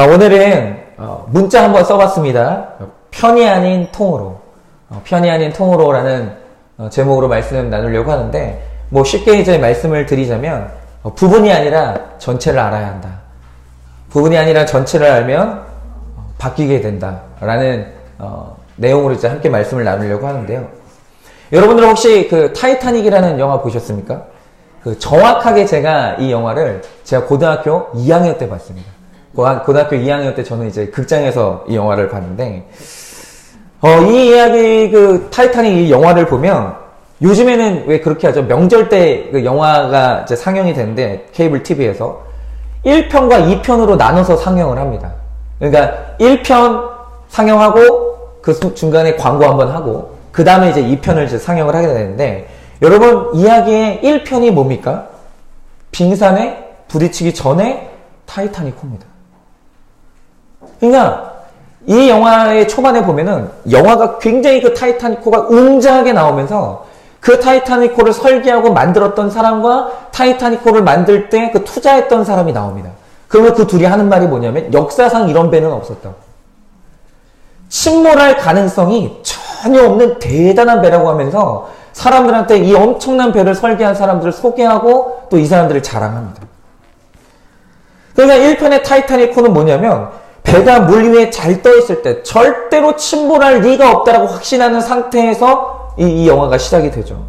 오늘은 문자 한번 써봤습니다. 편이 아닌 통으로. 편이 아닌 통으로라는 제목으로 말씀 나누려고 하는데, 뭐 쉽게 이제 말씀을 드리자면, 부분이 아니라 전체를 알아야 한다. 부분이 아니라 전체를 알면 바뀌게 된다라는 내용으로 이제 함께 말씀을 나누려고 하는데요. 여러분들 혹시 그 타이타닉이라는 영화 보셨습니까? 그 정확하게 제가 이 영화를 제가 고등학교 2학년 때 봤습니다. 고등학교 2학년 때 저는 이제 극장에서 이 영화를 봤는데, 이 이야기, 그 타이타닉 이 영화를 보면, 요즘에는 왜 그렇게 하죠? 명절 때 그 영화가 이제 상영이 되는데, 케이블 TV에서 1편과 2편으로 나눠서 상영을 합니다. 그러니까 1편 상영하고 그 중간에 광고 한번 하고, 그 다음에 이제 2편을 이제 상영을 하게 되는데, 여러분 이야기의 1편이 뭡니까? 빙산에 부딪히기 전에 타이타닉호입니다. 그러니까 이 영화의 초반에 보면은 영화가 굉장히 그 타이타닉호가 웅장하게 나오면서 그 타이타닉호를 설계하고 만들었던 사람과 타이타닉호를 만들 때 그 투자했던 사람이 나옵니다. 그러면 그 둘이 하는 말이 뭐냐면 역사상 이런 배는 없었다고. 침몰할 가능성이 전혀 없는 대단한 배라고 하면서 사람들한테 이 엄청난 배를 설계한 사람들을 소개하고 또 이 사람들을 자랑합니다. 그러니까 1편의 타이타닉호는 뭐냐면 배가 물 위에 잘 떠있을 때 절대로 침몰할 리가 없다라고 확신하는 상태에서 이 영화가 시작이 되죠.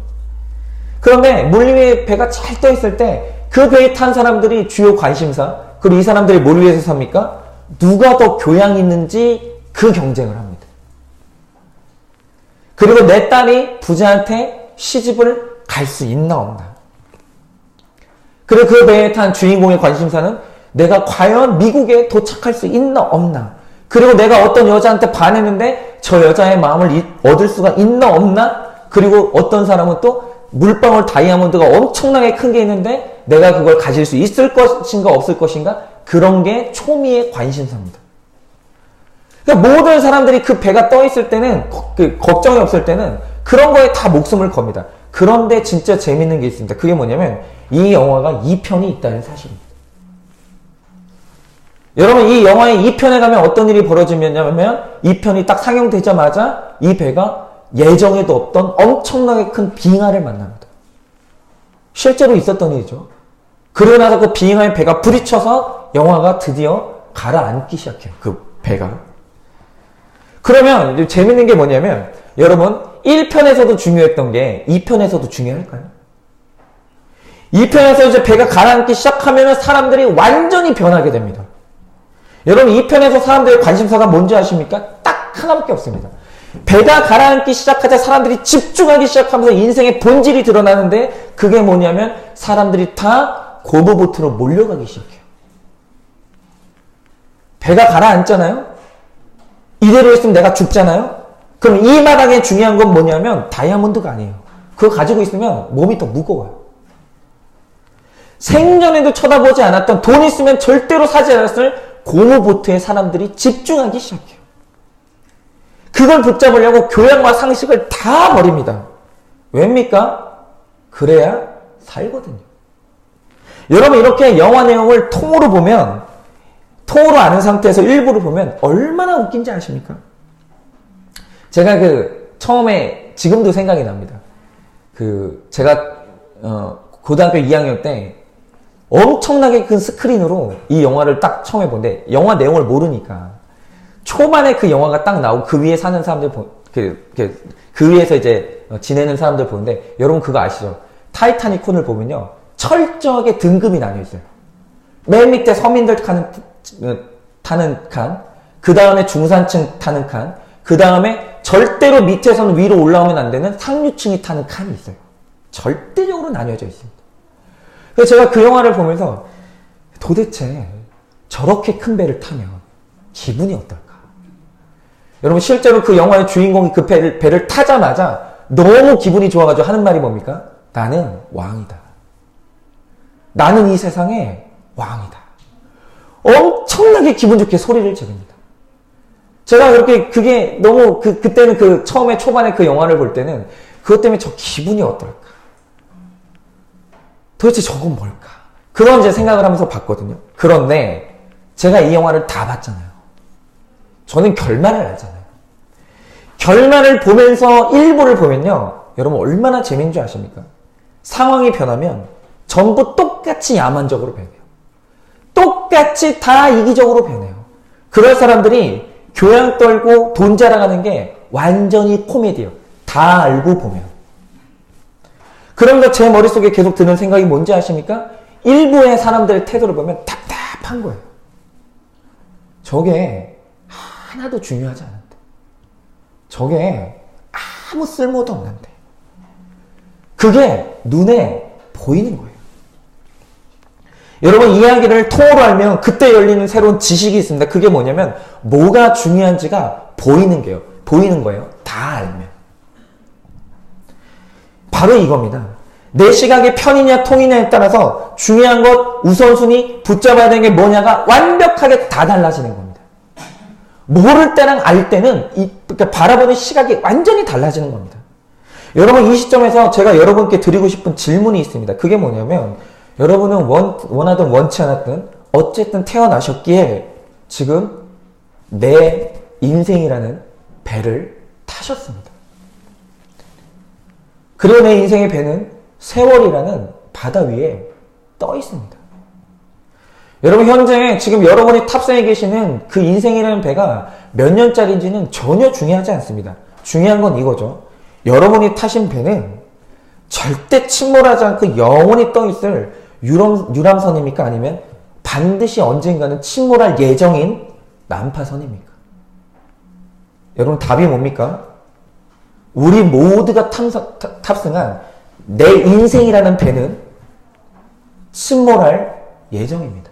그런데 물 위에 배가 잘 떠있을 때 그 배에 탄 사람들이 주요 관심사, 그리고 이 사람들이 뭘 위해서 삽니까? 누가 더 교양 있는지 그 경쟁을 합니다. 그리고 내 딸이 부자한테 시집을 갈 수 있나 없나. 그리고 그 배에 탄 주인공의 관심사는 내가 과연 미국에 도착할 수 있나 없나. 그리고 내가 어떤 여자한테 반했는데 저 여자의 마음을 얻을 수가 있나 없나. 그리고 어떤 사람은 또 물방울 다이아몬드가 엄청나게 큰 게 있는데 내가 그걸 가질 수 있을 것인가 없을 것인가. 그런 게 초미의 관심사입니다. 그러니까 모든 사람들이 그 배가 떠 있을 때는 걱정이 없을 때는 그런 거에 다 목숨을 겁니다. 그런데 진짜 재밌는 게 있습니다. 그게 뭐냐면 이 영화가 2편이 있다는 사실입니다. 여러분 이 영화의 2편에 가면 어떤 일이 벌어지냐면 2편이 딱 상영되자마자 이 배가 예정에도 없던 엄청나게 큰 빙하를 만납니다. 실제로 있었던 일이죠. 그러고 나서 그 빙하에 배가 부딪혀서 영화가 드디어 가라앉기 시작해요. 그 배가. 그러면 재밌는 게 뭐냐면 여러분 1편에서도 중요했던 게 2편에서도 중요할까요? 2편에서 이제 배가 가라앉기 시작하면 사람들이 완전히 변하게 됩니다. 여러분 2편에서 사람들의 관심사가 뭔지 아십니까? 딱 하나밖에 없습니다. 배가 가라앉기 시작하자 사람들이 집중하기 시작하면서 인생의 본질이 드러나는데 그게 뭐냐면 사람들이 다 고무보트로 몰려가기 시작해요. 배가 가라앉잖아요? 이대로 있으면 내가 죽잖아요? 그럼 이 마당에 중요한 건 뭐냐면 다이아몬드가 아니에요. 그거 가지고 있으면 몸이 더 무거워요. 생전에도 쳐다보지 않았던 돈 있으면 절대로 사지 않았을 고무보트에 사람들이 집중하기 시작해요. 그걸 붙잡으려고 교양과 상식을 다 버립니다. 왜입니까? 그래야 살거든요. 여러분 이렇게 영화 내용을 통으로 보면 통으로 아는 상태에서 일부를 보면 얼마나 웃긴지 아십니까? 제가 처음에 지금도 생각이 납니다. 제가 고등학교 2학년 때 엄청나게 큰 스크린으로 이 영화를 딱 처음에 본데 영화 내용을 모르니까 초반에 그 영화가 딱 나오고 그 위에 사는 사람들 그 위에서 이제 지내는 사람들 보는데 여러분 그거 아시죠? 타이타닉호를 보면요 철저하게 등급이 나뉘어 있어요. 맨 밑에 서민들 타는 칸, 그 다음에 중산층 타는 칸, 그 다음에 절대로 밑에서는 위로 올라오면 안 되는 상류층이 타는 칸이 있어요. 절대적으로 나뉘어져 있습니다. 그래서 제가 그 영화를 보면서 도대체 저렇게 큰 배를 타면 기분이 어떨까? 여러분 실제로 그 영화의 주인공이 그 배를 타자마자 너무 기분이 좋아가지고 하는 말이 뭡니까? 나는 왕이다. 나는 이 세상의 왕이다. 엄청나게 기분 좋게 소리를 지릅니다. 제가 그게 너무 그때는 처음에 초반에 그 영화를 볼 때는 그것 때문에 저 기분이 어떨까? 도대체 저건 뭘까? 그런 이제 생각을 하면서 봤거든요. 그런데 제가 이 영화를 다 봤잖아요. 저는 결말을 알잖아요. 결말을 보면서 1부를 보면요. 여러분 얼마나 재밌는 줄 아십니까? 상황이 변하면 전부 똑같이 야만적으로 변해요. 똑같이 다 이기적으로 변해요. 그런 사람들이 교양 떨고 돈 자랑하는 게 완전히 코미디예요. 다 알고 보면. 그러면서 제 머릿속에 계속 드는 생각이 뭔지 아십니까? 일부의 사람들의 태도를 보면 답답한 거예요. 저게 하나도 중요하지 않은데. 저게 아무 쓸모도 없는데. 그게 눈에 보이는 거예요. 여러분 이야기를 통으로 알면 그때 열리는 새로운 지식이 있습니다. 그게 뭐냐면 뭐가 중요한지가 보이는 거예요. 다 알면. 바로 이겁니다. 내 시각의 편이냐 통이냐에 따라서 중요한 것, 우선순위, 붙잡아야 되는 게 뭐냐가 완벽하게 다 달라지는 겁니다. 모를 때랑 알 때는 그러니까 바라보는 시각이 완전히 달라지는 겁니다. 여러분 이 시점에서 제가 여러분께 드리고 싶은 질문이 있습니다. 그게 뭐냐면 여러분은 원하든 원치 않았든 어쨌든 태어나셨기에 지금 내 인생이라는 배를 타셨습니다. 그리고 내 인생의 배는 세월이라는 바다 위에 떠 있습니다. 여러분 현재 지금 여러분이 탑승해 계시는 그 인생이라는 배가 몇 년짜리인지는 전혀 중요하지 않습니다. 중요한 건 이거죠. 여러분이 타신 배는 절대 침몰하지 않고 영원히 떠 있을 유람선입니까? 아니면 반드시 언젠가는 침몰할 예정인 난파선입니까? 여러분 답이 뭡니까? 우리 모두가 탑승한 내 인생이라는 배는 침몰할 예정입니다.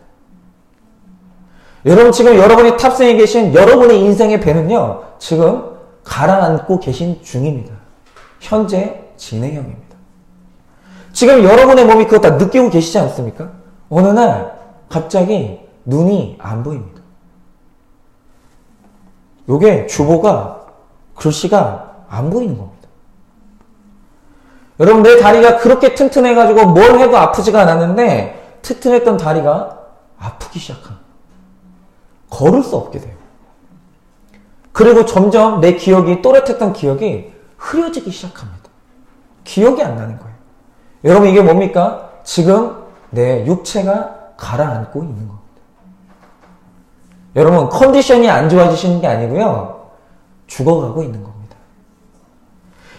여러분 지금 여러분이 탑승해 계신 여러분의 인생의 배는요. 지금 가라앉고 계신 중입니다. 현재 진행형입니다. 지금 여러분의 몸이 그거 다 느끼고 계시지 않습니까? 어느 날 갑자기 눈이 안 보입니다. 요게 주보가 글씨가 안 보이는 겁니다. 여러분 내 다리가 그렇게 튼튼해가지고 뭘 해도 아프지가 않았는데 튼튼했던 다리가 아프기 시작합니다. 걸을 수 없게 돼요. 그리고 점점 내 기억이 또렷했던 기억이 흐려지기 시작합니다. 기억이 안 나는 거예요. 여러분 이게 뭡니까? 지금 내 육체가 가라앉고 있는 겁니다. 여러분 컨디션이 안 좋아지시는 게 아니고요. 죽어가고 있는 겁니다.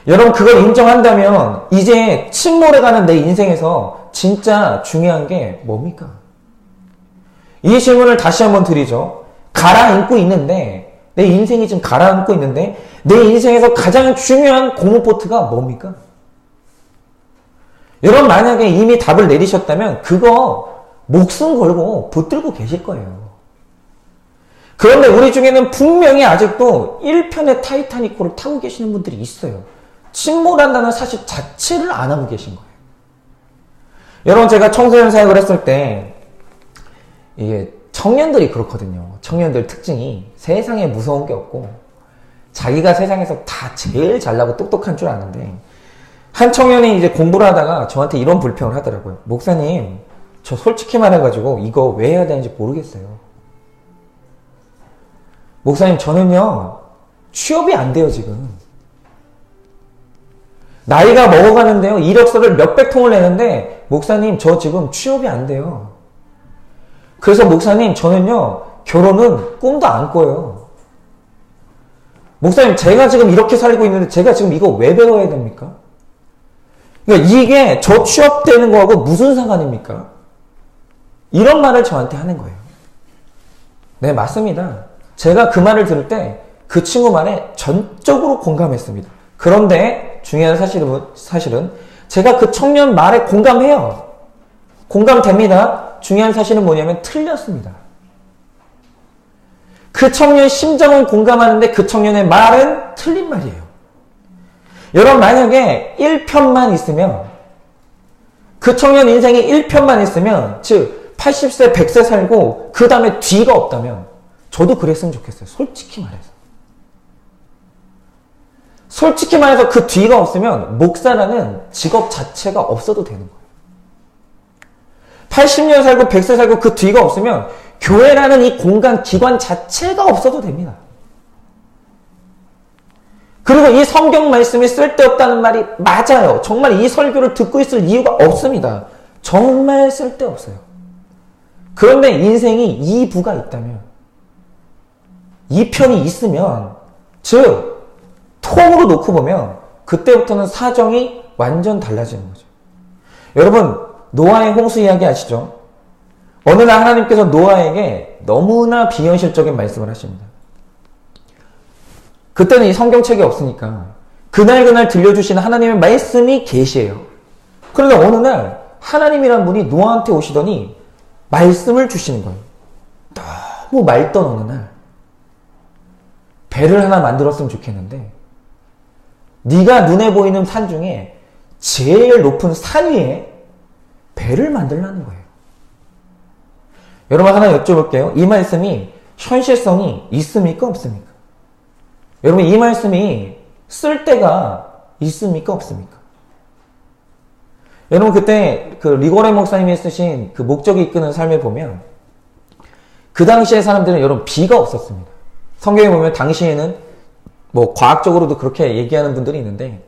여러분 그걸 인정한다면 이제 침몰해가는 내 인생에서 진짜 중요한 게 뭡니까? 이 질문을 다시 한번 드리죠. 가라앉고 있는데 내 인생이 지금 가라앉고 있는데 내 인생에서 가장 중요한 고무포트가 뭡니까? 여러분 만약에 이미 답을 내리셨다면 그거 목숨 걸고 붙들고 계실 거예요. 그런데 우리 중에는 분명히 아직도 1편의 타이타닉호를 타고 계시는 분들이 있어요. 침몰한다는 사실 자체를 안 하고 계신 거예요. 여러분 제가 청소년 사역을 했을 때 이게 청년들이 그렇거든요. 청년들 특징이 세상에 무서운 게 없고 자기가 세상에서 다 제일 잘나고 똑똑한 줄 아는데 한 청년이 이제 공부를 하다가 저한테 이런 불평을 하더라고요. 목사님, 저 솔직히 말해가지고 이거 왜 해야 되는지 모르겠어요. 목사님, 저는요, 취업이 안 돼요, 지금. 나이가 먹어가는데요, 이력서를 몇백 통을 내는데, 목사님, 저 지금 취업이 안 돼요. 그래서 목사님, 저는요, 결혼은 꿈도 안 꿔요. 목사님, 제가 지금 이렇게 살고 있는데, 제가 지금 이거 왜 배워야 됩니까? 그러니까 이게 저 취업되는 거하고 무슨 상관입니까? 이런 말을 저한테 하는 거예요. 네, 맞습니다. 제가 그 말을 들을 때 그 친구 말에 전적으로 공감했습니다. 그런데 중요한 사실은 제가 그 청년 말에 공감해요. 공감됩니다. 중요한 사실은 뭐냐면 틀렸습니다. 그 청년의 심정은 공감하는데 그 청년의 말은 틀린 말이에요. 여러분 만약에 1편만 있으면 그 청년 인생이 1편만 있으면 즉 80세 100세 살고 그 다음에 뒤가 없다면 저도 그랬으면 좋겠어요. 솔직히 말해서. 솔직히 말해서 그 뒤가 없으면 목사라는 직업 자체가 없어도 되는 거예요. 80년 살고 100세 살고 그 뒤가 없으면 교회라는 이 공간, 기관 자체가 없어도 됩니다. 그리고 이 성경 말씀이 쓸데없다는 말이 맞아요. 정말 이 설교를 듣고 있을 이유가 없습니다. 정말 쓸데없어요. 그런데 인생이 2부가 있다면, 2편이 있으면, 즉 통으로 놓고 보면 그때부터는 사정이 완전 달라지는 거죠. 여러분, 노아의 홍수 이야기 아시죠? 어느 날 하나님께서 노아에게 너무나 비현실적인 말씀을 하십니다. 그때는 이 성경책이 없으니까 그날 들려주시는 하나님의 말씀이 계시예요. 그런데 어느 날 하나님이란 분이 노아한테 오시더니 말씀을 주시는 거예요. 너무 맑던 어느 날 배를 하나 만들었으면 좋겠는데 네가 눈에 보이는 산 중에 제일 높은 산 위에 배를 만들라는 거예요. 여러분, 하나 여쭤볼게요. 이 말씀이 현실성이 있습니까? 없습니까? 여러분, 이 말씀이 쓸데가 있습니까? 없습니까? 여러분, 그때 그 리고레 목사님이 쓰신 그 목적이 이끄는 삶에 보면 그 당시의 사람들은 여러분 비가 없었습니다. 성경에 보면 당시에는 뭐 과학적으로도 그렇게 얘기하는 분들이 있는데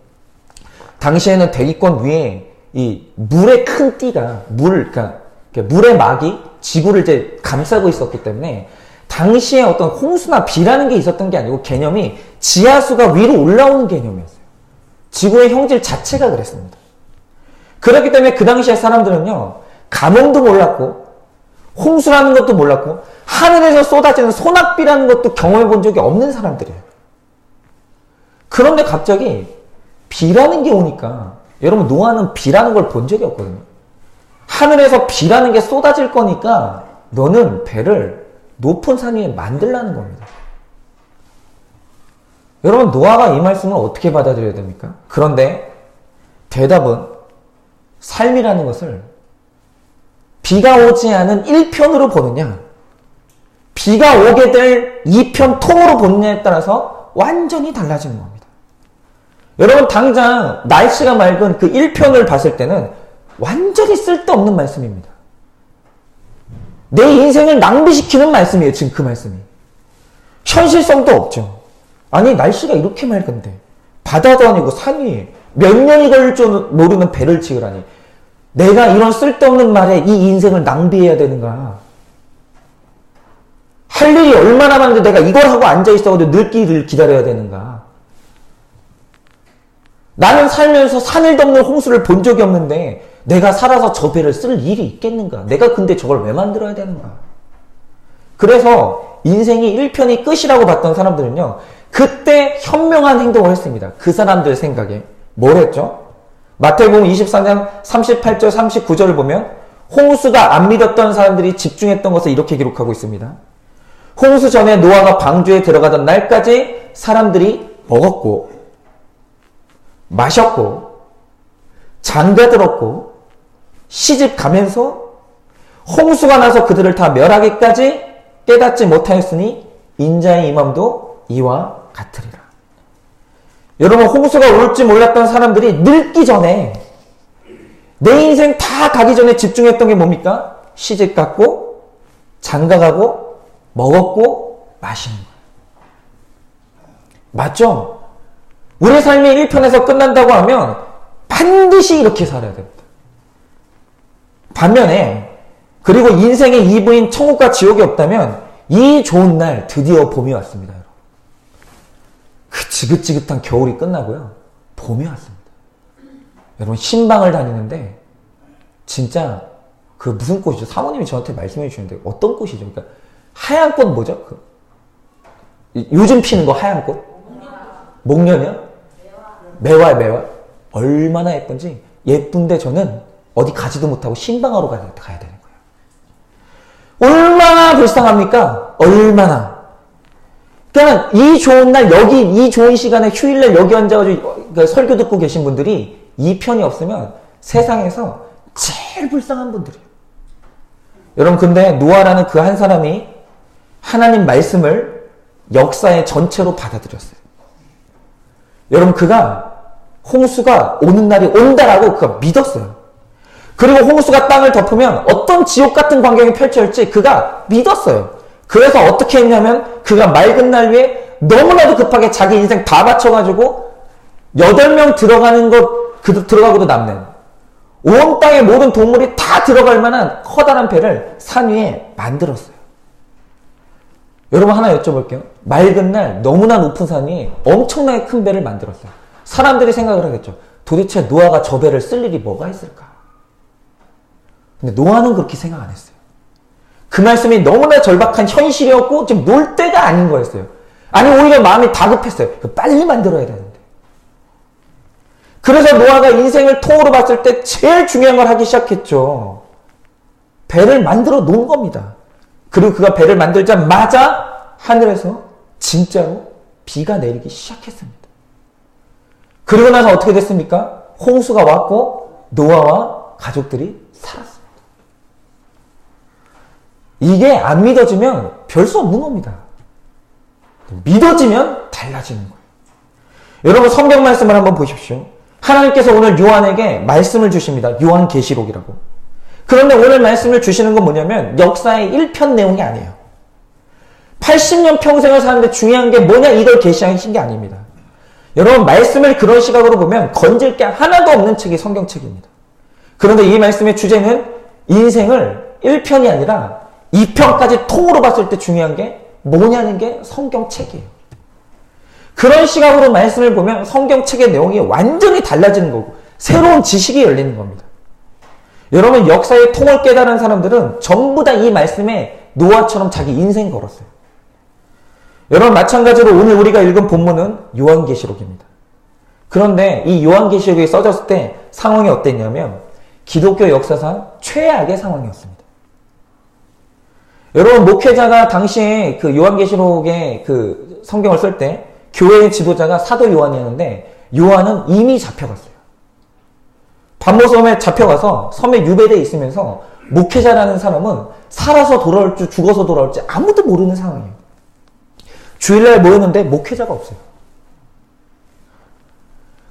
당시에는 대기권 위에 이 물의 큰 띠가 그러니까 물의 막이 지구를 이제 감싸고 있었기 때문에 당시에 어떤 홍수나 비라는 게 있었던 게 아니고 개념이 지하수가 위로 올라오는 개념이었어요. 지구의 형질 자체가 그랬습니다. 그렇기 때문에 그 당시에 사람들은요, 가뭄도 몰랐고 홍수라는 것도 몰랐고 하늘에서 쏟아지는 소낙비라는 것도 경험해 본 적이 없는 사람들이에요. 그런데 갑자기 비라는 게 오니까 여러분, 노아는 비라는 걸 본 적이 없거든요. 하늘에서 비라는 게 쏟아질 거니까 너는 배를 높은 산 위에 만들라는 겁니다. 여러분, 노아가 이 말씀을 어떻게 받아들여야 됩니까? 그런데 대답은 삶이라는 것을 비가 오지 않은 1편으로 보느냐, 비가 오게 될 2편 통으로 보느냐에 따라서 완전히 달라지는 겁니다. 여러분, 당장 날씨가 맑은 그 1편을 봤을 때는 완전히 쓸데없는 말씀입니다. 내 인생을 낭비시키는 말씀이에요. 지금 그 말씀이. 현실성도 없죠. 아니, 날씨가 이렇게 맑은데 바다도 아니고 산 위에 몇 년이 걸릴 줄 모르는 배를 지으라니 내가 이런 쓸데없는 말에 이 인생을 낭비해야 되는가? 할 일이 얼마나 많은데 내가 이걸 하고 앉아있어가지고 늙기를 기다려야 되는가? 나는 살면서 산을 덮는 홍수를 본 적이 없는데 내가 살아서 저 배를 쓸 일이 있겠는가? 내가 근데 저걸 왜 만들어야 되는가? 그래서 인생이 1편이 끝이라고 봤던 사람들은요, 그때 현명한 행동을 했습니다. 그 사람들 생각에. 뭘 했죠? 마태복음 24장 38절 39절을 보면 홍수가 안 믿었던 사람들이 집중했던 것을 이렇게 기록하고 있습니다. 홍수 전에 노아가 방주에 들어가던 날까지 사람들이 먹었고 마셨고 장가들었고 시집 가면서 홍수가 나서 그들을 다 멸하기까지 깨닫지 못하였으니 인자의 임함도 이와 같으리라. 여러분, 홍수가 올지 몰랐던 사람들이 늙기 전에 내 인생 다 가기 전에 집중했던 게 뭡니까? 시집 갔고 장가가고 먹었고 마시는 거예요. 맞죠? 우리 삶이 1편에서 끝난다고 하면 반드시 이렇게 살아야 됩니다. 반면에 그리고 인생의 2부인 천국과 지옥이 없다면 이 좋은 날 드디어 봄이 왔습니다. 그 지긋지긋한 겨울이 끝나고요. 봄이 왔습니다. 여러분, 신방을 다니는데 진짜 그 무슨 꽃이죠? 사모님이 저한테 말씀해 주시는데 어떤 꽃이죠? 그러니까 하얀 꽃 뭐죠? 요즘 피는 거 하얀 꽃? 목련이요? 매화. 얼마나 예쁜지. 예쁜데 저는 어디 가지도 못하고 신방하러 가야 되는 거예요. 얼마나 불쌍합니까? 얼마나. 그러니까 이 좋은 날 여기 이 좋은 시간에 휴일날 여기 앉아가지고 설교 듣고 계신 분들이 이 편이 없으면 세상에서 제일 불쌍한 분들이에요. 여러분, 근데 노아라는 그 한 사람이 하나님 말씀을 역사의 전체로 받아들였어요. 여러분, 그가 홍수가 오는 날이 온다라고 그가 믿었어요. 그리고 홍수가 땅을 덮으면 어떤 지옥 같은 광경이 펼쳐질지 그가 믿었어요. 그래서 어떻게 했냐면 그가 맑은 날 위에 너무나도 급하게 자기 인생 다 바쳐가지고 8명 들어가는 것 들어가고도 남는 온 땅의 모든 동물이 다 들어갈 만한 커다란 배를 산 위에 만들었어요. 여러분 하나 여쭤볼게요. 맑은 날 너무나 높은 산 위에 엄청나게 큰 배를 만들었어요. 사람들이 생각을 하겠죠. 도대체 노아가 저 배를 쓸 일이 뭐가 있을까? 근데 노아는 그렇게 생각 안 했어요. 그 말씀이 너무나 절박한 현실이었고 지금 놀 때가 아닌 거였어요. 아니 오히려 마음이 다급했어요. 빨리 만들어야 되는데. 그래서 노아가 인생을 통으로 봤을 때 제일 중요한 걸 하기 시작했죠. 배를 만들어 놓은 겁니다. 그리고 그가 배를 만들자마자 하늘에서 진짜로 비가 내리기 시작했습니다. 그리고 나서 어떻게 됐습니까? 홍수가 왔고 노아와 가족들이 살았습니다. 이게 안 믿어지면 별 수 없는 겁니다. 믿어지면 달라지는 거예요. 여러분 성경 말씀을 한번 보십시오. 하나님께서 오늘 요한에게 말씀을 주십니다. 요한계시록이라고. 그런데 오늘 말씀을 주시는 건 뭐냐면 역사의 1편 내용이 아니에요. 80년 평생을 사는데 중요한 게 뭐냐 이걸 계시하신 게 아닙니다. 여러분 말씀을 그런 시각으로 보면 건질 게 하나도 없는 책이 성경책입니다. 그런데 이 말씀의 주제는 인생을 1편이 아니라 2편까지 통으로 봤을 때 중요한 게 뭐냐는 게 성경책이에요. 그런 시각으로 말씀을 보면 성경책의 내용이 완전히 달라지는 거고 새로운 지식이 열리는 겁니다. 여러분 역사의 통을 깨달은 사람들은 전부 다 이 말씀에 노아처럼 자기 인생 걸었어요. 여러분 마찬가지로 오늘 우리가 읽은 본문은 요한계시록입니다. 그런데 이 요한계시록이 써졌을 때 상황이 어땠냐면 기독교 역사상 최악의 상황이었습니다. 여러분 목회자가 당시에 그 요한계시록의 그 성경을 쓸 때 교회의 지도자가 사도 요한이었는데 요한은 이미 잡혀갔어요. 반모섬에 잡혀가서 섬에 유배되어 있으면서 목회자라는 사람은 살아서 돌아올지 죽어서 돌아올지 아무도 모르는 상황이에요. 주일날 모였는데 목회자가 없어요.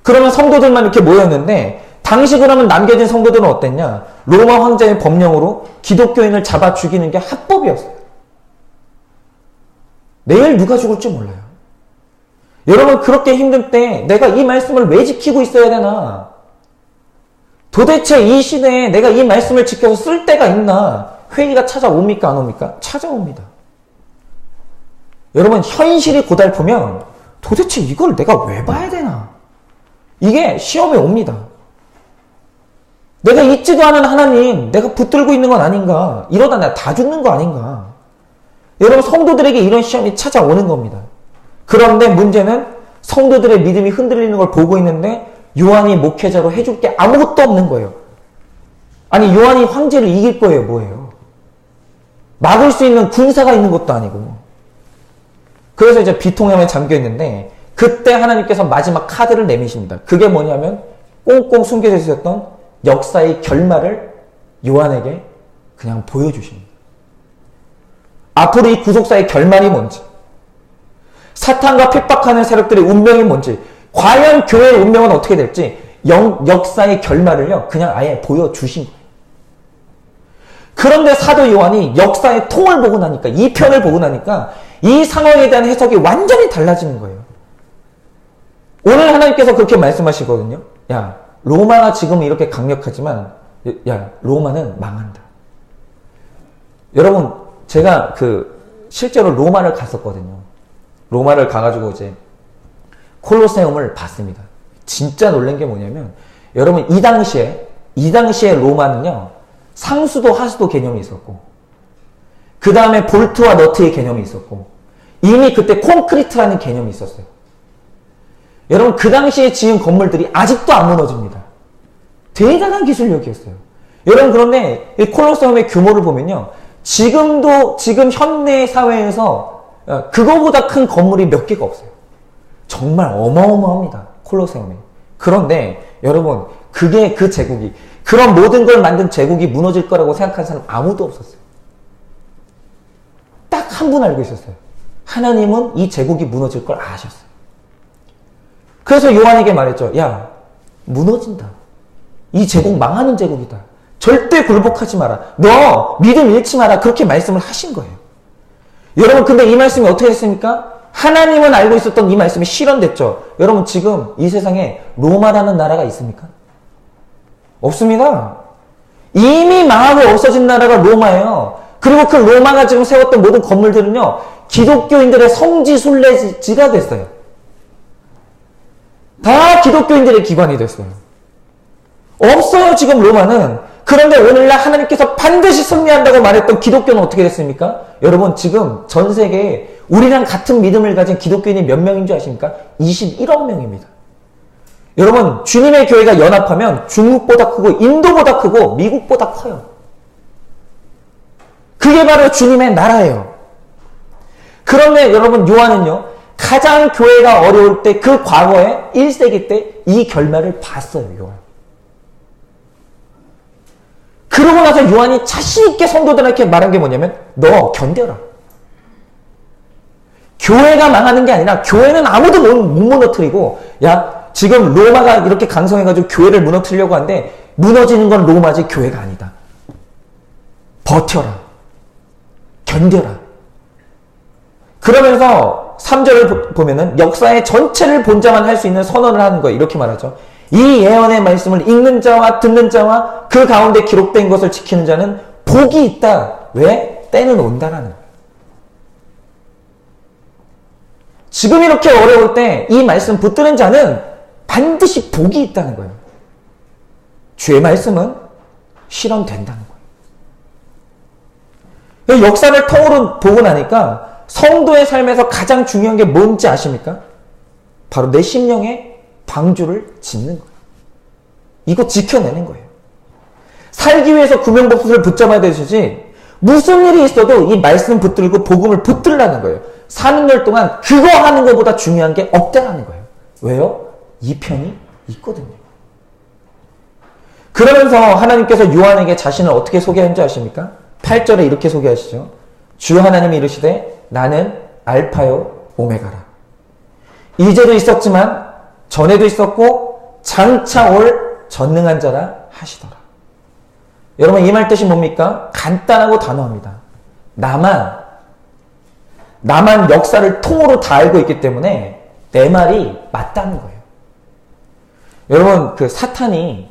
그러면 성도들만 이렇게 모였는데 당시 그러면 남겨진 성도들은 어땠냐? 로마 황제의 법령으로 기독교인을 잡아 죽이는 게 합법이었어요. 내일 누가 죽을지 몰라요. 여러분 그렇게 힘들 때 내가 이 말씀을 왜 지키고 있어야 되나? 도대체 이 시대에 내가 이 말씀을 지켜서 쓸 때가 있나? 회의가 찾아옵니까 안 옵니까? 찾아옵니다. 여러분 현실이 고달프면 도대체 이걸 내가 왜 봐야 되나? 이게 시험에 옵니다. 내가 있지도 않은 하나님 내가 붙들고 있는 건 아닌가? 이러다 내가 다 죽는 거 아닌가? 여러분 성도들에게 이런 시험이 찾아오는 겁니다. 그런데 문제는 성도들의 믿음이 흔들리는 걸 보고 있는데 요한이 목회자로 해줄 게 아무것도 없는 거예요. 아니 요한이 황제를 이길 거예요 뭐예요? 막을 수 있는 군사가 있는 것도 아니고. 그래서 이제 비통함에 잠겨 있는데 그때 하나님께서 마지막 카드를 내미십니다. 그게 뭐냐면 꽁꽁 숨겨져 있었던 역사의 결말을 요한에게 그냥 보여주십니다. 앞으로 이 구속사의 결말이 뭔지, 사탄과 핍박하는 세력들의 운명이 뭔지, 과연 교회의 운명은 어떻게 될지 역사의 결말을요 그냥 아예 보여주신 거예요. 그런데 사도 요한이 역사의 통을 보고 나니까, 이 편을 보고 나니까 이 상황에 대한 해석이 완전히 달라지는 거예요. 오늘 하나님께서 그렇게 말씀하시거든요. 야, 로마가 지금 이렇게 강력하지만 야, 로마는 망한다. 여러분, 제가 실제로 로마를 갔었거든요. 로마를 가가지고 이제 콜로세움을 봤습니다. 진짜 놀란 게 뭐냐면, 여러분, 이 당시에 로마는요, 상수도 하수도 개념이 있었고, 그 다음에 볼트와 너트의 개념이 있었고, 이미 그때 콘크리트라는 개념이 있었어요. 여러분, 그 당시에 지은 건물들이 아직도 안 무너집니다. 대단한 기술력이었어요. 여러분, 그런데 이 콜로세움의 규모를 보면요, 지금 현대 사회에서 그거보다 큰 건물이 몇 개가 없어요. 정말 어마어마합니다. 콜로세움이. 그런데 여러분, 그 제국이, 그런 모든 걸 만든 제국이 무너질 거라고 생각하는 사람 아무도 없었어요. 딱 한 분 알고 있었어요. 하나님은 이 제국이 무너질 걸 아셨어요. 그래서 요한에게 말했죠. 야, 무너진다. 이 제국 망하는 제국이다. 절대 굴복하지 마라. 너 믿음 잃지 마라. 그렇게 말씀을 하신 거예요. 여러분, 근데 이 말씀이 어떻게 됐습니까? 하나님은 알고 있었던 이 말씀이 실현됐죠. 여러분, 지금 이 세상에 로마라는 나라가 있습니까? 없습니다. 이미 망하고 없어진 나라가 로마예요. 그리고 그 로마가 지금 세웠던 모든 건물들은요, 기독교인들의 성지 순례지가 됐어요. 다 기독교인들의 기관이 됐어요. 없어요, 지금 로마는. 그런데 오늘날 하나님께서 반드시 승리한다고 말했던 기독교는 어떻게 됐습니까? 여러분, 지금 전 세계에 우리랑 같은 믿음을 가진 기독교인이 몇 명인 줄 아십니까? 21억 명입니다. 여러분, 주님의 교회가 연합하면 중국보다 크고 인도보다 크고 미국보다 커요. 그게 바로 주님의 나라예요. 그런데 여러분, 요한은요, 가장 교회가 어려울 때, 그 과거에 1세기 때 이 결말을 봤어요, 요한. 그러고 나서 요한이 자신있게 성도들에게 말한 게 뭐냐면, 너 견뎌라. 교회가 망하는 게 아니라, 교회는 아무도 못 무너뜨리고, 야, 지금 로마가 이렇게 강성해가지고 교회를 무너뜨리려고 하는데, 무너지는 건 로마지 교회가 아니다. 버텨라. 견뎌라. 그러면서 3절을 보면은 역사의 전체를 본자만 할 수 있는 선언을 하는 거예요. 이렇게 말하죠. 이 예언의 말씀을 읽는 자와 듣는 자와 그 가운데 기록된 것을 지키는 자는 복이 있다. 왜? 때는 온다라는 거예요. 지금 이렇게 어려울 때 이 말씀 붙드는 자는 반드시 복이 있다는 거예요. 주의 말씀은 실현된다는 거예요. 역사를 통으로 보고 나니까 성도의 삶에서 가장 중요한 게 뭔지 아십니까? 바로 내 심령의 방주를 짓는 거예요. 이거 지켜내는 거예요. 살기 위해서 구명복수를 붙잡아야 되지, 무슨 일이 있어도 이 말씀 붙들고 복음을 붙들라는 거예요. 사는 날 동안 그거 하는 것보다 중요한 게 없다라는 거예요. 왜요? 이 편이 있거든요. 그러면서 하나님께서 요한에게 자신을 어떻게 소개하는지 아십니까? 8절에 이렇게 소개하시죠. 주 하나님이 이르시되 나는 알파요 오메가라. 이제도 있었지만 전에도 있었고 장차 올 전능한 자라 하시더라. 여러분, 이 말 뜻이 뭡니까? 간단하고 단호합니다. 나만 역사를 통으로 다 알고 있기 때문에 내 말이 맞다는 거예요. 여러분, 그 사탄이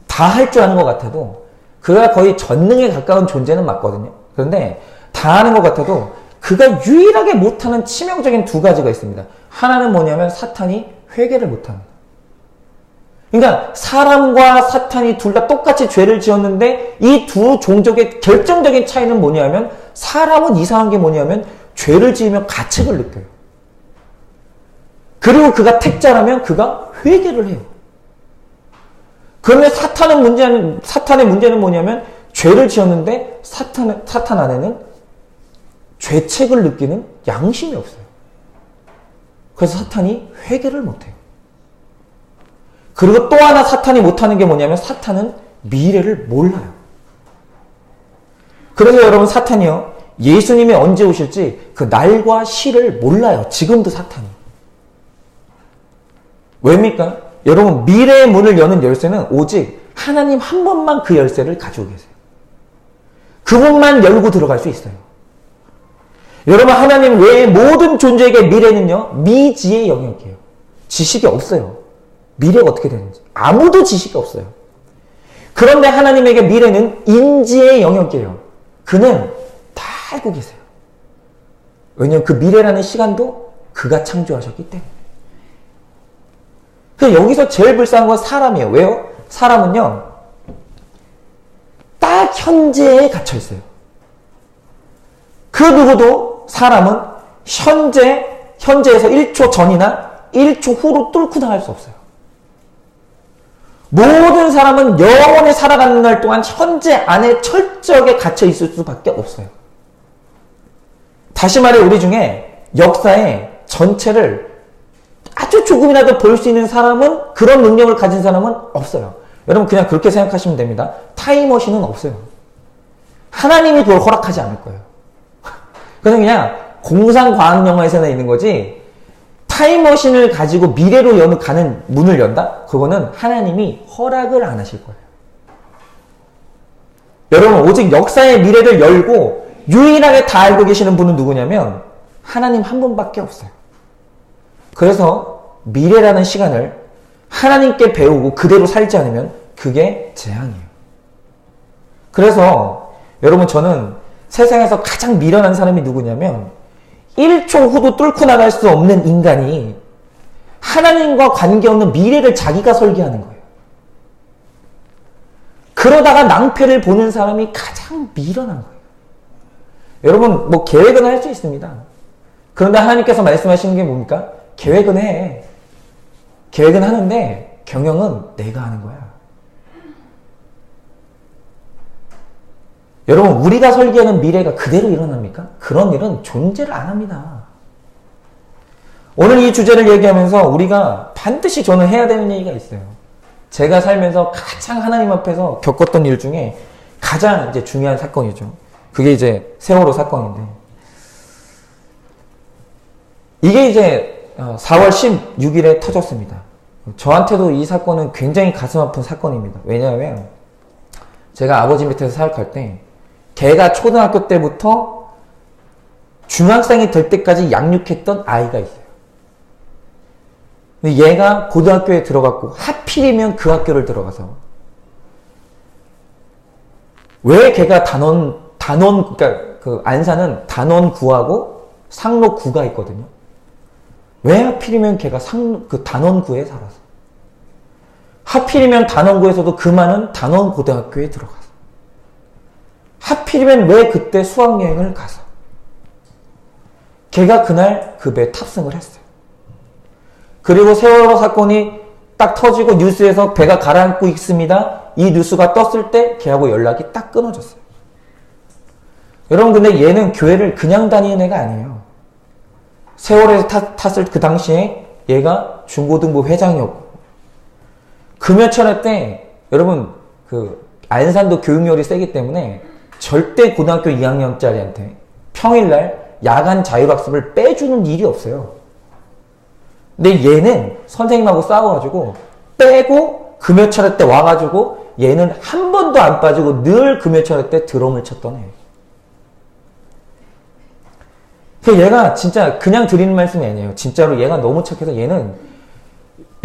다 할 줄 아는 것 같아도 그가 거의 전능에 가까운 존재는 맞거든요. 그런데 다 아는 것 같아도 그가 유일하게 못하는 치명적인 두 가지가 있습니다. 하나는 뭐냐면 사탄이 회개를 못합니다. 그러니까 사람과 사탄이 둘 다 똑같이 죄를 지었는데 이 두 종족의 결정적인 차이는 뭐냐면, 사람은 이상한 게 뭐냐면 죄를 지으면 가책을 느껴요. 그리고 그가 택자라면 그가 회개를 해요. 그런데 사탄의 문제는 뭐냐면 죄를 지었는데 사탄 안에는 죄책을 느끼는 양심이 없어요. 그래서 사탄이 회개를 못해요. 그리고 또 하나 사탄이 못하는 게 뭐냐면 사탄은 미래를 몰라요. 그래서 여러분, 사탄이요, 예수님이 언제 오실지 그 날과 시를 몰라요. 지금도 사탄이. 왜입니까? 여러분, 미래의 문을 여는 열쇠는 오직 하나님 한 분만 그 열쇠를 가지고 계세요. 그분만 열고 들어갈 수 있어요. 여러분, 하나님 외의 모든 존재에게 미래는요, 미지의 영역이에요. 지식이 없어요. 미래가 어떻게 되는지 아무도 지식이 없어요. 그런데 하나님에게 미래는 인지의 영역이에요. 그는 다 알고 계세요. 왜냐하면 그 미래라는 시간도 그가 창조하셨기 때문에. 그래서 여기서 제일 불쌍한 건 사람이에요. 왜요? 사람은요, 딱 현재에 갇혀 있어요. 그 누구도 사람은 현재에서 1초 전이나 1초 후로 뚫고 나갈 수 없어요. 모든 사람은 영원히 살아가는 날 동안 현재 안에 철저하게 갇혀 있을 수밖에 없어요. 다시 말해, 우리 중에 역사의 전체를 아주 조금이라도 볼 수 있는 사람은, 그런 능력을 가진 사람은 없어요. 여러분, 그냥 그렇게 생각하시면 됩니다. 타임머신은 없어요. 하나님이 그걸 허락하지 않을 거예요. 그냥 공상과학영화에서나 있는 거지, 타임머신을 가지고 미래로 가는 문을 연다? 그거는 하나님이 허락을 안 하실 거예요. 여러분, 오직 역사의 미래를 열고 유일하게 다 알고 계시는 분은 누구냐면 하나님 한 분밖에 없어요. 그래서 미래라는 시간을 하나님께 배우고 그대로 살지 않으면 그게 재앙이에요. 그래서 여러분, 저는 세상에서 가장 미련한 사람이 누구냐면 1초 후도 뚫고 나갈 수 없는 인간이 하나님과 관계없는 미래를 자기가 설계하는 거예요. 그러다가 낭패를 보는 사람이 가장 미련한 거예요. 여러분, 뭐 계획은 할 수 있습니다. 그런데 하나님께서 말씀하시는 게 뭡니까? 계획은 해. 계획은 하는데 경영은 내가 하는 거야. 여러분, 우리가 설계하는 미래가 그대로 일어납니까? 그런 일은 존재를 안 합니다. 오늘 이 주제를 얘기하면서 우리가 반드시 저는 해야 되는 얘기가 있어요. 제가 살면서 가장 하나님 앞에서 겪었던 일 중에 가장 이제 중요한 사건이죠. 그게 이제 세월호 사건인데, 이게 이제 4월 16일에 터졌습니다. 저한테도 이 사건은 굉장히 가슴 아픈 사건입니다. 왜냐하면 제가 아버지 밑에서 사역할 때 걔가 초등학교 때부터 중학생이 될 때까지 양육했던 아이가 있어요. 근데 얘가 고등학교에 들어갔고 하필이면 그 학교를 들어가서 왜 걔가 그러니까 그 안산은 단원구하고 상로구가 있거든요. 왜 하필이면 걔가 그 단원구에 살아서, 하필이면 단원구에서도 그 많은 단원고등학교에 들어가서, 하필이면 왜 그때 수학여행을 가서 걔가 그날 그 배에 탑승을 했어요. 그리고 세월호 사건이 딱 터지고 뉴스에서 배가 가라앉고 있습니다. 이 뉴스가 떴을 때 걔하고 연락이 딱 끊어졌어요. 여러분, 근데 얘는 교회를 그냥 다니는 애가 아니에요. 세월호에서 탔을 그 당시에 얘가 중고등부 회장이었고, 금요철회 때 여러분 그 안산도 교육열이 세기 때문에 절대 고등학교 2학년짜리한테 평일날 야간 자율학습을 빼주는 일이 없어요. 근데 얘는 선생님하고 싸워가지고 빼고 금요철회 때 와가지고 얘는 한 번도 안 빠지고 늘 금요철회 때 드럼을 쳤던 애. 얘가 진짜 그냥 드리는 말씀이 아니에요. 진짜로 얘가 너무 착해서, 얘는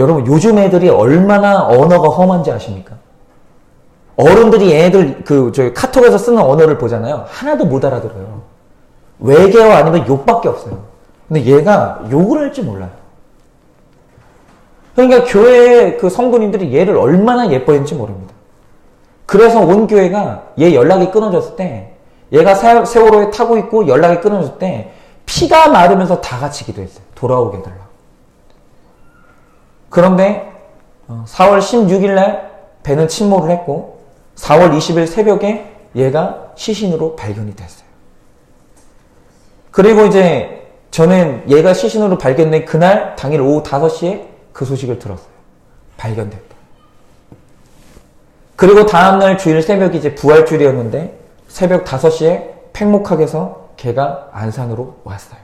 여러분 요즘 애들이 얼마나 언어가 험한지 아십니까? 어른들이 얘네들 저희 카톡에서 쓰는 언어를 보잖아요. 하나도 못 알아들어요. 외계어 아니면 욕밖에 없어요. 근데 얘가 욕을 할 줄 몰라요. 그러니까 교회 그 성도님들이 얘를 얼마나 예뻐했는지 모릅니다. 그래서 온 교회가 얘 연락이 끊어졌을 때, 얘가 세월호에 타고 있고 연락이 끊어졌을 때 피가 마르면서 다 같이 기도했어요. 돌아오게 해달라고. 그런데 4월 16일 날 배는 침몰을 했고 4월 20일 새벽에 얘가 시신으로 발견이 됐어요. 그리고 이제 저는 얘가 시신으로 발견된 그날 당일 오후 5시에 그 소식을 들었어요. 발견됐다. 그리고 다음날 주일 새벽이 이제 부활주일이었는데 새벽 5시에 팽목학에서 걔가 안산으로 왔어요.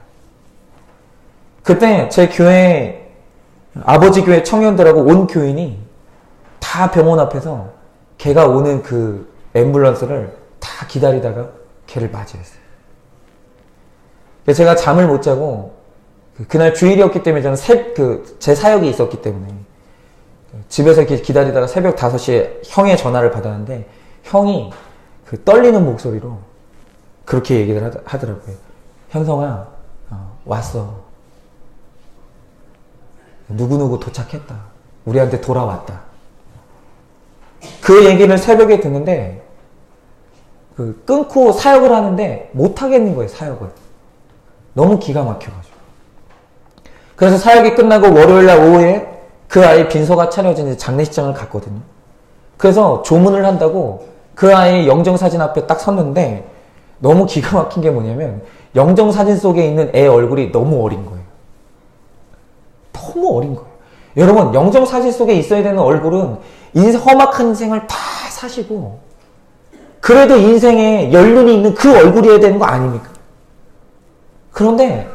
그때 제 교회, 아버지 교회 청년들하고 온 교인이 다 병원 앞에서 걔가 오는 그 앰뷸런스를 다 기다리다가 걔를 맞이했어요. 제가 잠을 못 자고, 그날 주일이었기 때문에 저는 제 사역이 있었기 때문에 집에서 기다리다가 새벽 5시에 형의 전화를 받았는데, 형이 그 떨리는 목소리로 그렇게 얘기를 하더라고요. 현성아, 왔어. 누구누구 도착했다. 우리한테 돌아왔다. 그 얘기를 새벽에 듣는데, 끊고 사역을 하는데 못하겠는 거예요, 사역을. 너무 기가 막혀가지고. 그래서 사역이 끝나고 월요일날 오후에 그 아이 빈소가 차려진 장례식장을 갔거든요. 그래서 조문을 한다고 그 아이 영정사진 앞에 딱 섰는데, 너무 기가 막힌 게 뭐냐면 영정사진 속에 있는 애 얼굴이 너무 어린 거예요. 너무 어린 거예요. 여러분, 영정사진 속에 있어야 되는 얼굴은 험악한 인생을 다 사시고 그래도 인생에 연륜이 있는 그 얼굴이어야 되는 거 아닙니까? 그런데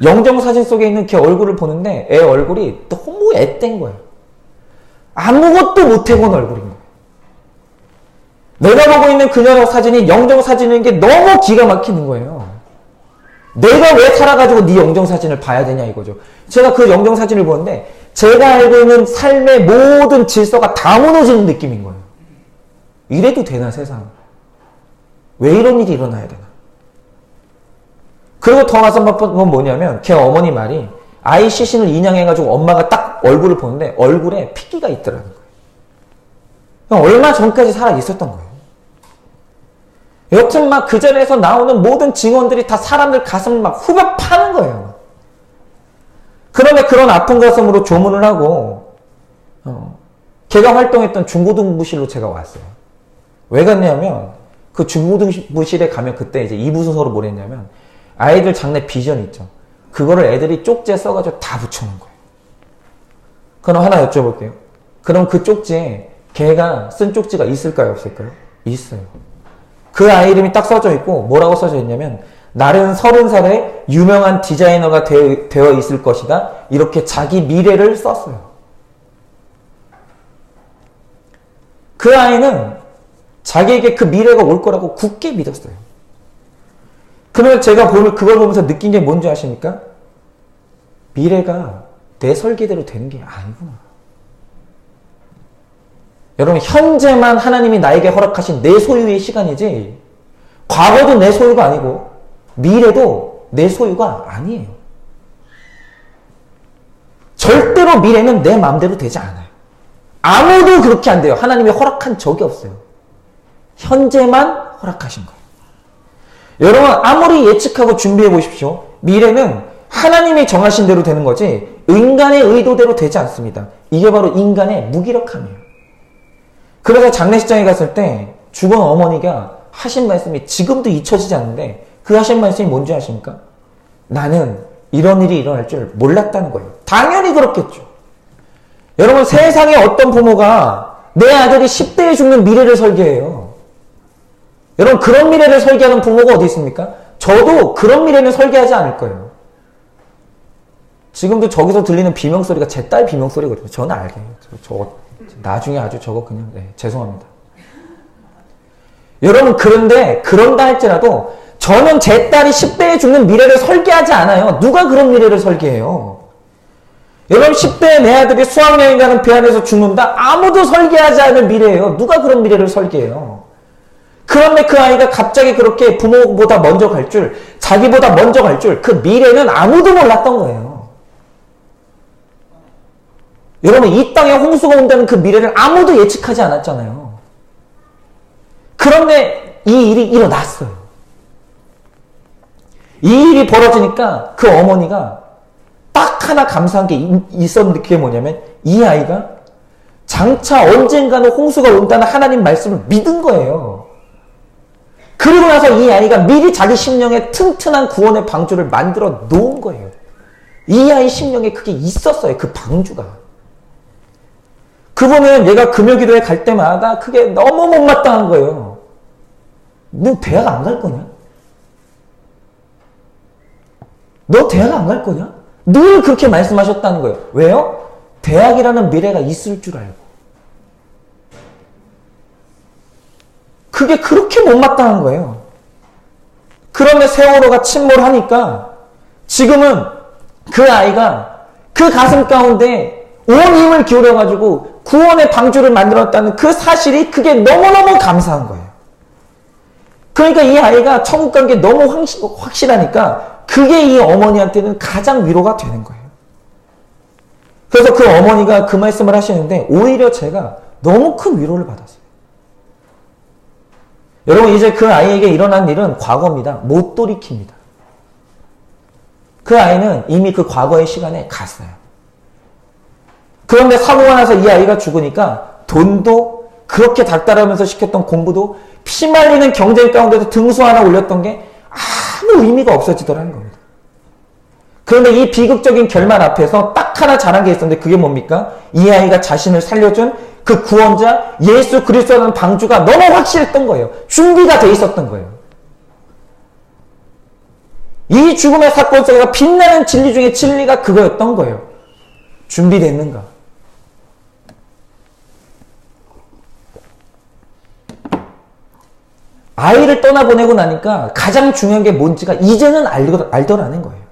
영정사진 속에 있는 걔 얼굴을 보는데 애 얼굴이 너무 앳된 거예요. 아무것도 못 해본 얼굴인 거예요. 내가 보고 있는 그녀의 사진이 영정사진인 게 너무 기가 막히는 거예요. 내가 왜 살아가지고 네 영정사진을 봐야 되냐 이거죠. 제가 그 영정사진을 보는데 제가 알고 있는 삶의 모든 질서가 다 무너지는 느낌인 거예요. 이래도 되나 세상. 왜 이런 일이 일어나야 되나. 그리고 더 가서 건 뭐냐면 걔 어머니 말이 아이 시신을 인양해가지고 엄마가 딱 얼굴을 보는데 얼굴에 핏기가 있더라는 거예요. 얼마 전까지 살아 있었던 거예요. 여튼 막 그 자리에서 나오는 모든 증언들이 다 사람들 가슴을 막 후벼 파는 거예요. 그런데 그런 아픈 가슴으로 조문을 하고 걔가 활동했던 중고등부실로 제가 왔어요. 왜 갔냐면 그 중고등부실에 가면 그때 이제 이부순서로 뭘 했냐면 아이들 장래 비전 있죠. 그거를 애들이 쪽지에 써가지고 다 붙여놓은 거예요. 그럼 하나 여쭤볼게요. 그럼 그 쪽지에 걔가 쓴 쪽지가 있을까요? 없을까요? 있어요. 그 아이 이름이 딱 써져 있고 뭐라고 써져 있냐면 나는 30살에 유명한 디자이너가 되어 있을 것이다. 이렇게 자기 미래를 썼어요. 그 아이는 자기에게 그 미래가 올 거라고 굳게 믿었어요. 그러면 제가 그걸 보면서 느낀 게 뭔지 아십니까? 미래가 내 설계대로 되는 게 아니구나. 여러분 현재만 하나님이 나에게 허락하신 내 소유의 시간이지 과거도 내 소유가 아니고 미래도 내 소유가 아니에요. 절대로 미래는 내 마음대로 되지 않아요. 아무도 그렇게 안 돼요. 하나님이 허락한 적이 없어요. 현재만 허락하신 거예요. 여러분 아무리 예측하고 준비해 보십시오. 미래는 하나님이 정하신 대로 되는 거지 인간의 의도대로 되지 않습니다. 이게 바로 인간의 무기력함이에요. 그래서 장례식장에 갔을 때 죽은 어머니가 하신 말씀이 지금도 잊혀지지 않는데 그 하신 말씀이 뭔지 아십니까? 나는 이런 일이 일어날 줄 몰랐다는 거예요. 당연히 그렇겠죠. 여러분 세상에 어떤 부모가 내 아들이 10대에 죽는 미래를 설계해요. 여러분 그런 미래를 설계하는 부모가 어디 있습니까? 저도 그런 미래는 설계하지 않을 거예요. 지금도 저기서 들리는 비명소리가 제 딸 비명소리거든요. 저는 알게. 저거 나중에 아주 저거 그냥 죄송합니다. 여러분 그런다 할지라도 저는 제 딸이 10대에 죽는 미래를 설계하지 않아요. 누가 그런 미래를 설계해요? 여러분 10대에 내 아들이 수학여행 가는 배 안에서 죽는다? 아무도 설계하지 않을 미래예요. 누가 그런 미래를 설계해요? 그런데 그 아이가 갑자기 그렇게 부모보다 먼저 갈 줄, 자기보다 먼저 갈 줄, 그 미래는 아무도 몰랐던 거예요. 여러분 이 땅에 홍수가 온다는 그 미래를 아무도 예측하지 않았잖아요. 그런데 이 일이 일어났어요. 이 일이 벌어지니까 그 어머니가 딱 하나 감사한 게 있었는데 그게 뭐냐면 이 아이가 장차 언젠가는 홍수가 온다는 하나님 말씀을 믿은 거예요. 그리고 나서 이 아이가 미리 자기 심령에 튼튼한 구원의 방주를 만들어 놓은 거예요. 이 아이 심령에 그게 있었어요. 그 방주가. 그분은 얘가 금요기도에 갈 때마다 그게 너무 못마땅한 거예요. 너 대학 안 갈 거냐? 너 대학 안 갈 거냐? 늘 그렇게 말씀하셨다는 거예요. 왜요? 대학이라는 미래가 있을 줄 알고. 그게 그렇게 못마땅한 거예요. 그런데 세월호가 침몰하니까 지금은 그 아이가 그 가슴 가운데 온 힘을 기울여가지고 구원의 방주를 만들었다는 그 사실이 그게 너무너무 감사한 거예요. 그러니까 이 아이가 천국 간 게 너무 확실하니까 그게 이 어머니한테는 가장 위로가 되는 거예요. 그래서 그 어머니가 그 말씀을 하시는데 오히려 제가 너무 큰 위로를 받았어요. 여러분 이제 그 아이에게 일어난 일은 과거입니다. 못 돌이킵니다. 그 아이는 이미 그 과거의 시간에 갔어요. 그런데 사고가 나서 이 아이가 죽으니까 돈도 그렇게 닥달하면서 시켰던 공부도 피말리는 경쟁 가운데서 등수 하나 올렸던 게 아무 의미가 없어지더라는 겁니다. 그런데 이 비극적인 결말 앞에서 딱 하나 잘한 게 있었는데 그게 뭡니까? 이 아이가 자신을 살려준 그 구원자 예수 그리스도라는 방주가 너무 확실했던 거예요. 준비가 돼 있었던 거예요. 이 죽음의 사건 속에서 빛나는 진리 중에 진리가 그거였던 거예요. 준비됐는가? 아이를 떠나보내고 나니까 가장 중요한 게 뭔지가 이제는 알더라는 거예요.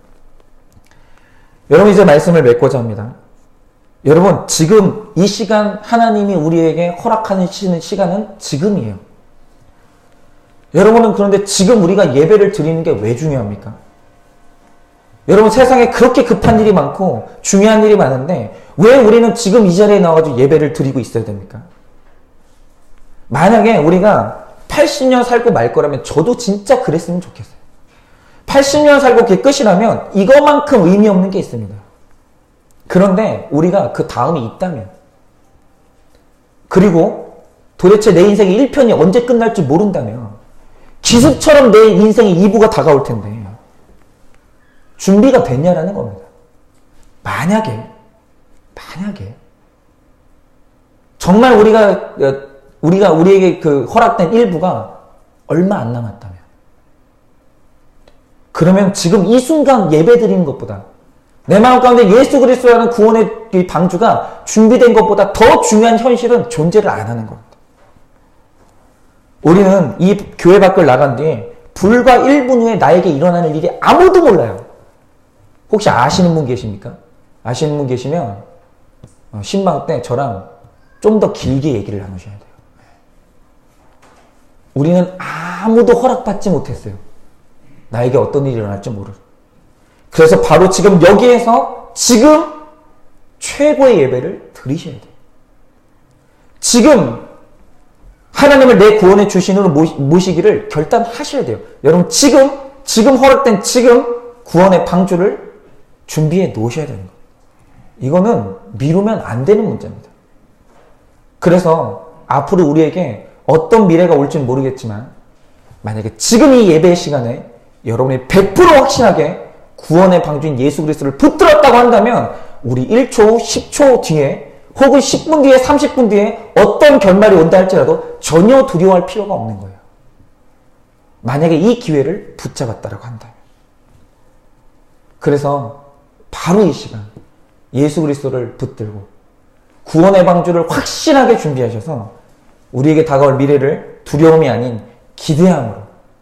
여러분, 이제 말씀을 맺고자 합니다. 여러분, 지금 이 시간 하나님이 우리에게 허락하는 시간은 지금이에요. 여러분은 그런데 지금 우리가 예배를 드리는 게 왜 중요합니까? 여러분, 세상에 그렇게 급한 일이 많고 중요한 일이 많은데 왜 우리는 지금 이 자리에 나와가지고 예배를 드리고 있어야 됩니까? 만약에 우리가 80년 살고 말 거라면 저도 진짜 그랬으면 좋겠어요. 80년 살고 그게 끝이라면 이거만큼 의미 없는 게 있습니다. 그런데 우리가 그 다음이 있다면, 그리고 도대체 내 인생의 1편이 언제 끝날지 모른다면 기습처럼 내 인생의 2부가 다가올 텐데 준비가 됐냐라는 겁니다. 만약에 정말 우리에게 그 허락된 일부가 얼마 안 남았다면, 그러면 지금 이 순간 예배 드리는 것보다 내 마음 가운데 예수 그리스도라는 구원의 이 방주가 준비된 것보다 더 중요한 현실은 존재를 안 하는 겁니다. 우리는 이 교회 밖을 나간 뒤에 불과 1분 후에 나에게 일어나는 일이 아무도 몰라요. 혹시 아시는 분 계십니까? 아시는 분 계시면 신방 때 저랑 좀 더 길게 얘기를 나누셔야 돼요. 우리는 아무도 허락받지 못했어요. 나에게 어떤 일이 일어날지 모르고. 그래서 바로 지금 여기에서 지금 최고의 예배를 드리셔야 돼요. 지금 하나님을 내 구원의 주신으로 모시기를 결단하셔야 돼요. 여러분, 지금 허락된 지금 구원의 방주를 준비해 놓으셔야 되는 거예요. 이거는 미루면 안 되는 문제입니다. 그래서 앞으로 우리에게 어떤 미래가 올지는 모르겠지만 만약에 지금 이 예배의 시간에 여러분이 100% 확신하게 구원의 방주인 예수 그리스도를 붙들었다고 한다면 우리 1초, 10초 뒤에 혹은 10분 뒤에 30분 뒤에 어떤 결말이 온다 할지라도 전혀 두려워할 필요가 없는 거예요. 만약에 이 기회를 붙잡았다라고 한다면. 그래서 바로 이 시간 예수 그리스도를 붙들고 구원의 방주를 확실하게 준비하셔서 우리에게 다가올 미래를 두려움이 아닌 기대함으로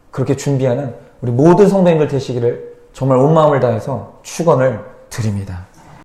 그렇게 준비하는 우리 모든 성도님들 되시기를 정말 온 마음을 다해서 축원을 드립니다.